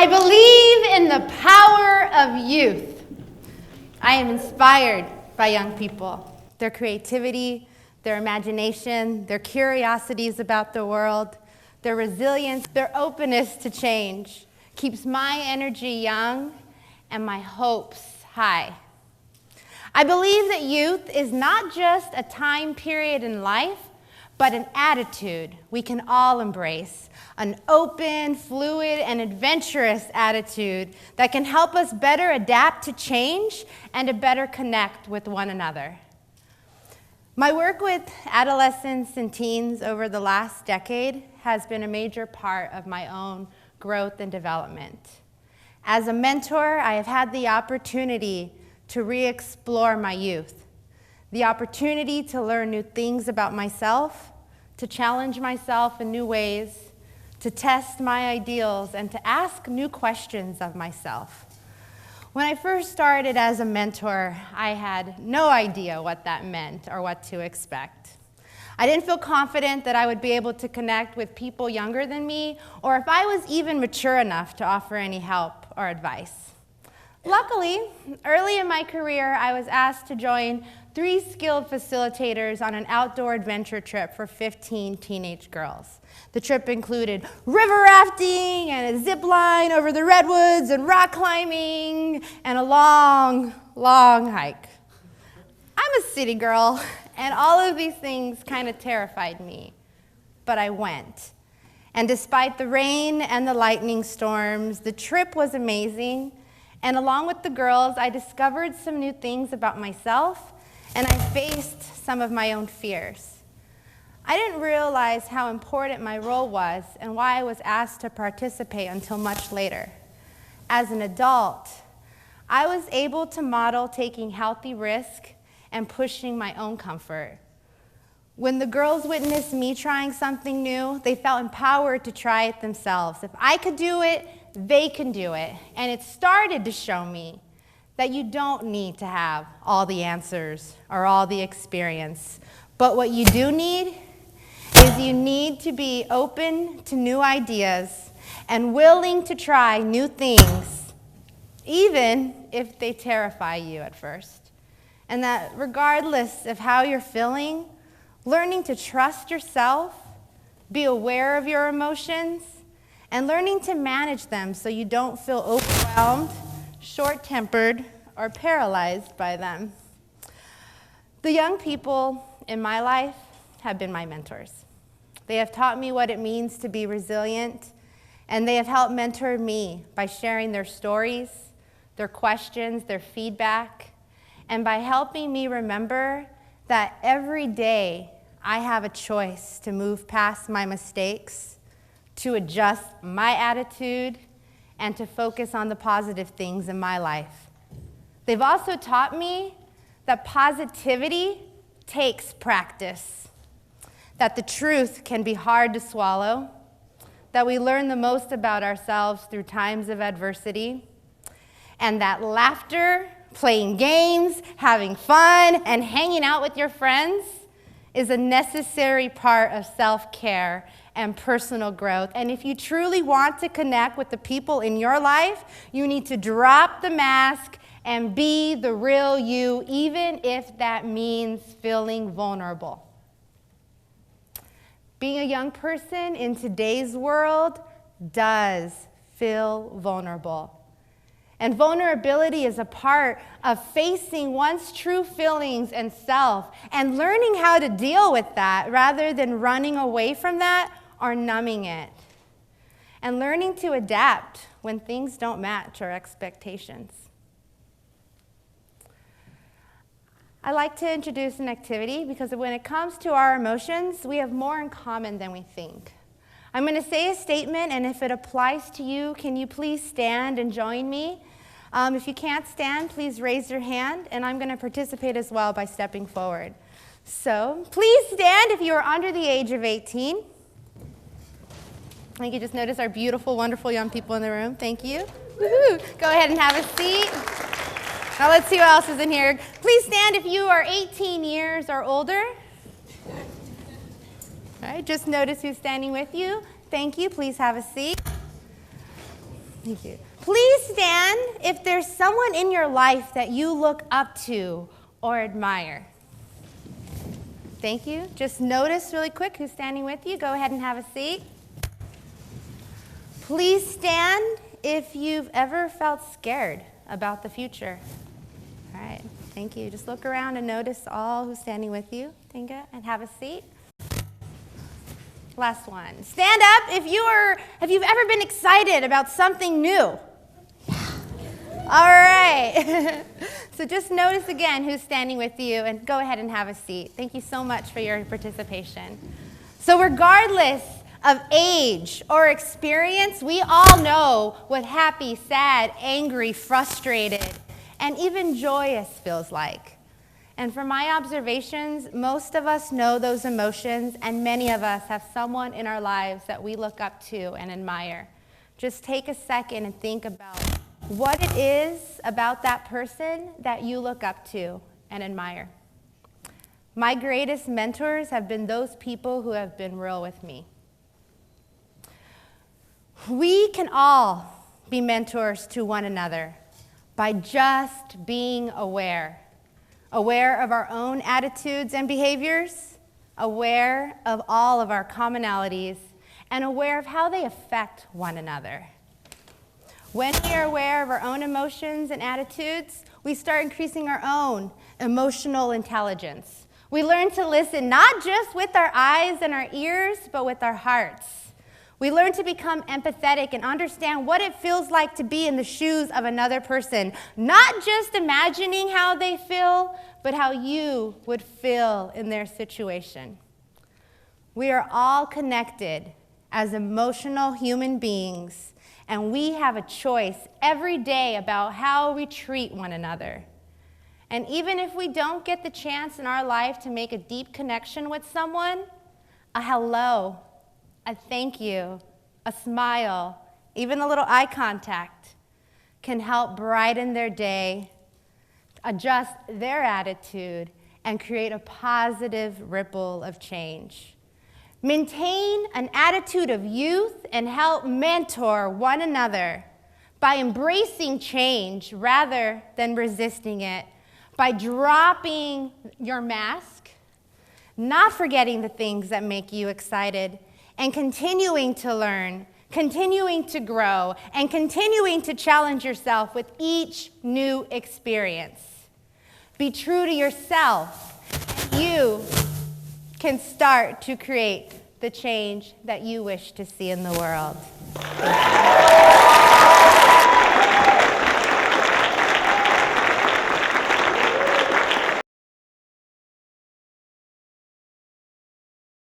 I believe in the power of youth. I am inspired by young people, their creativity, their imagination, their curiosities about the world, their resilience, their openness to change keeps my energy young and my hopes high. I believe that youth is not just a time period in life, but an attitude we can all embrace, an open, fluid, and adventurous attitude that can help us better adapt to change and to better connect with one another. My work with adolescents and teens over the last decade has been a major part of my own growth and development. As a mentor, I have had the opportunity to re-explore my youth, the opportunity to learn new things about myself, to challenge myself in new ways, to test my ideals, and to ask new questions of myself. When I first started as a mentor, I had no idea what that meant or what to expect. I didn't feel confident that I would be able to connect with people younger than me, or if I was even mature enough to offer any help or advice. Luckily, early in my career, I was asked to join 3 skilled facilitators on an outdoor adventure trip for 15 teenage girls. The trip included river rafting and a zip line over the redwoods and rock climbing and a long, long hike. I'm a city girl, and all of these things kind of terrified me, but I went. And despite the rain and the lightning storms, the trip was amazing. And along with the girls, I discovered some new things about myself, and I faced some of my own fears. I didn't realize how important my role was and why I was asked to participate until much later. As an adult, I was able to model taking healthy risk and pushing my own comfort. When the girls witnessed me trying something new, they felt empowered to try it themselves. If I could do it, they can do it. And it started to show me that you don't need to have all the answers or all the experience. But what you do need is you need to be open to new ideas and willing to try new things, even if they terrify you at first. And that regardless of how you're feeling, learning to trust yourself, be aware of your emotions, and learning to manage them so you don't feel overwhelmed, short-tempered, or paralyzed by them. The young people in my life have been my mentors. They have taught me what it means to be resilient, and they have helped mentor me by sharing their stories, their questions, their feedback, and by helping me remember that every day I have a choice to move past my mistakes, to adjust my attitude, and to focus on the positive things in my life. They've also taught me that positivity takes practice, that the truth can be hard to swallow, that we learn the most about ourselves through times of adversity, and that laughter, playing games, having fun, and hanging out with your friends is a necessary part of self-care and personal growth. And if you truly want to connect with the people in your life, you need to drop the mask and be the real you, even if that means feeling vulnerable. Being a young person in today's world does feel vulnerable. And vulnerability is a part of facing one's true feelings and self and learning how to deal with that rather than running away from that or numbing it. And learning to adapt when things don't match our expectations. I like to introduce an activity because when it comes to our emotions, we have more in common than we think. I'm going to say a statement, and if it applies to you, can you please stand and join me? If you can't stand, please raise your hand, and I'm going to participate as well by stepping forward. So please stand if you are under the age of 18. I think you just notice our beautiful, wonderful young people in the room. Thank you. Woo-hoo. Go ahead and have a seat. Now let's see what else is in here. Please stand if you are 18 years or older. All right, just notice who's standing with you. Thank you. Please have a seat. Thank you. Please stand if there's someone in your life that you look up to or admire. Thank you. Just notice really quick who's standing with you. Go ahead and have a seat. Please stand if you've ever felt scared about the future. All right. Thank you. Just look around and notice all who's standing with you. Thank you. And have a seat. Last one. Stand up if you've ever been excited about something new. All right. So just notice again who's standing with you and go ahead and have a seat. Thank you so much for your participation. So regardless of age or experience, we all know what happy, sad, angry, frustrated, and even joyous feels like. And from my observations, most of us know those emotions, and many of us have someone in our lives that we look up to and admire. Just take a second and think about what it is about that person that you look up to and admire. My greatest mentors have been those people who have been real with me. We can all be mentors to one another by just being aware. Aware of our own attitudes and behaviors, aware of all of our commonalities, and aware of how they affect one another. When we are aware of our own emotions and attitudes, we start increasing our own emotional intelligence. We learn to listen not just with our eyes and our ears, but with our hearts. We learn to become empathetic and understand what it feels like to be in the shoes of another person, not just imagining how they feel, but how you would feel in their situation. We are all connected as emotional human beings, and we have a choice every day about how we treat one another. And even if we don't get the chance in our life to make a deep connection with someone, a hello, a thank you, a smile, even a little eye contact can help brighten their day, adjust their attitude, and create a positive ripple of change. Maintain an attitude of youth and help mentor one another by embracing change rather than resisting it, by dropping your mask, not forgetting the things that make you excited, and continuing to learn, continuing to grow, and continuing to challenge yourself with each new experience. Be true to yourself, and you can start to create the change that you wish to see in the world. Thank you.